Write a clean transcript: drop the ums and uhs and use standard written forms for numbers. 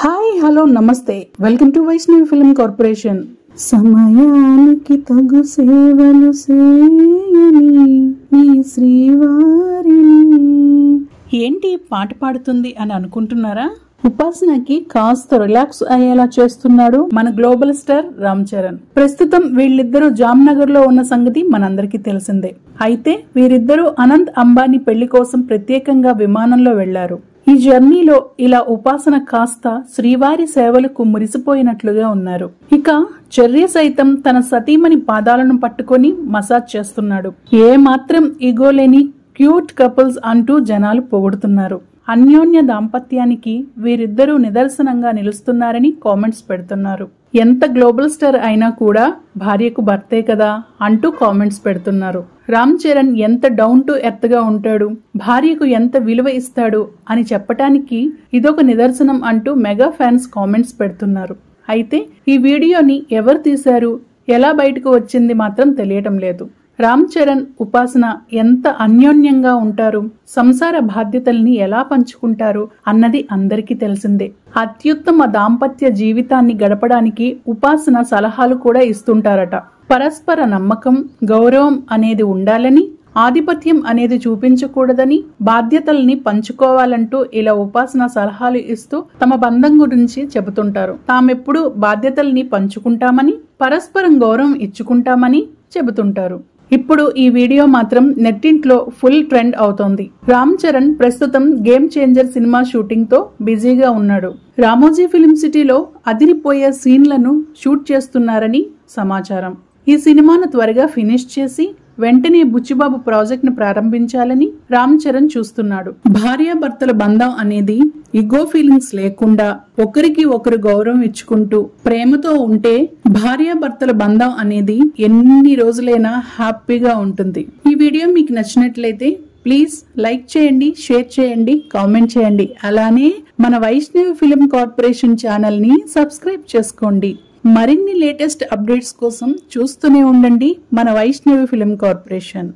Hi hello నమస్తే welcome to Vaishnavi film corporation. సమయానికి తగు సేవలు చేయని నీ శ్రీవారిని. ఏంటి పాట పాడుతుంది అని అనుకుంటున్నారా? ఉపాసనకి కాస్త రిలాక్స్ అయ్యేలా చేస్తున్నాడు మన గ్లోబల్ స్టార్ రామ్ చరణ్. ప్రస్తుతం వీళ్ళిద్దరూ జామ్నగర్ లో ఉన్న సంగతి మనందరికీ తెలిసిందే. అయితే వీరిద్దరూ అనంత్ అంబానీ పెళ్లి కోసం ప్రత్యేకంగా విమానంలో వెళ్లారు. ఈ జర్నీలో ఇలా ఉపాసన కాస్త శ్రీవారి సేవలకు మురిసిపోయినట్లుగా ఉన్నారు. ఇక చెర్రీ సైతం తన సతీమణి పాదాలను పట్టుకొని మసాజ్ చేస్తున్నాడు. ఏ మాత్రం ఇగో లేని క్యూట్ కపుల్స్ అంటూ జనాలు పొగుడుతున్నారు. అన్యోన్య దాంపత్యానికి వీరిద్దరూ నిదర్శనంగా నిలుస్తున్నారని కామెంట్స్ పెడుతున్నారు. ఎంత గ్లోబల్ స్టార్ అయినా కూడా భార్యకు భర్తే కదా అంటూ కామెంట్స్ పెడుతున్నారు. రామ్ చరణ్ ఎంత డౌన్ టు ఎర్త్ గా ఉంటాడు, భార్యకు ఎంత విలువ ఇస్తాడు అని చెప్పటానికి ఇదొక నిదర్శనం అంటూ మెగా ఫ్యాన్స్ కామెంట్స్ పెడుతున్నారు. అయితే ఈ వీడియోని ఎవరు తీశారు, ఎలా బయటకు వచ్చింది మాత్రం తెలియటం లేదు. రామ్ చరణ్, ఉపాసన ఎంత అన్యోన్యంగా ఉంటారు, సంసార బాధ్యతల్ని ఎలా పంచుకుంటారు అన్నది అందరికీ తెలిసిందే. అత్యుత్తమ దాంపత్య జీవితాన్ని గడపడానికి ఉపాసన సలహాలు కూడా ఇస్తుంటారట. పరస్పర నమ్మకం, గౌరవం అనేది ఉండాలని, ఆధిపత్యం అనేది చూపించకూడదని, బాధ్యతల్ని పంచుకోవాలంటూ ఇలా ఉపాసన సలహాలు ఇస్తూ తమ బంధం గురించి చెబుతుంటారు. తామెప్పుడు బాధ్యతల్ని పంచుకుంటామని, పరస్పరం గౌరవం ఇచ్చుకుంటామని చెబుతుంటారు. ఇప్పుడు ఈ వీడియో మాత్రం నెట్టింట్లో ఫుల్ ట్రెండ్ అవుతోంది. రామ్ చరణ్ ప్రస్తుతం గేమ్ చేంజర్ సినిమా షూటింగ్ తో బిజీగా ఉన్నాడు. రామోజీ ఫిల్మ్ సిటీలో అదిరిపోయే సీన్లను షూట్ చేస్తున్నారని సమాచారం. ఈ సినిమాను త్వరగా ఫినిష్ చేసి వెంటనే బుచ్చిబాబు ప్రాజెక్ట్ ను ప్రారంభించాలని రామ్ చరణ్ చూస్తున్నాడు. భార్యాభర్తల బంధం అనేది ఇగో ఫీలింగ్స్ లేకుండా ఒకరికి ఒకరు గౌరవం ఇచ్చుకుంటూ ప్రేమతో ఉంటే భార్యాభర్తల బంధం అనేది ఎన్ని రోజులైనా హ్యాపీగా ఉంటుంది. ఈ వీడియో మీకు నచ్చినట్లయితే ప్లీజ్ లైక్ చేయండి, షేర్ చేయండి, కామెంట్ చేయండి. అలానే మన వైష్ణవి ఫిల్మ్ కార్పొరేషన్ ఛానల్ ని సబ్స్క్రైబ్ చేసుకోండి. మరిన్ని లేటెస్ట్ అప్డేట్స్ కోసం చూస్తూనే ఉండండి మన వైష్ణవి ఫిల్మ్ కార్పొరేషన్.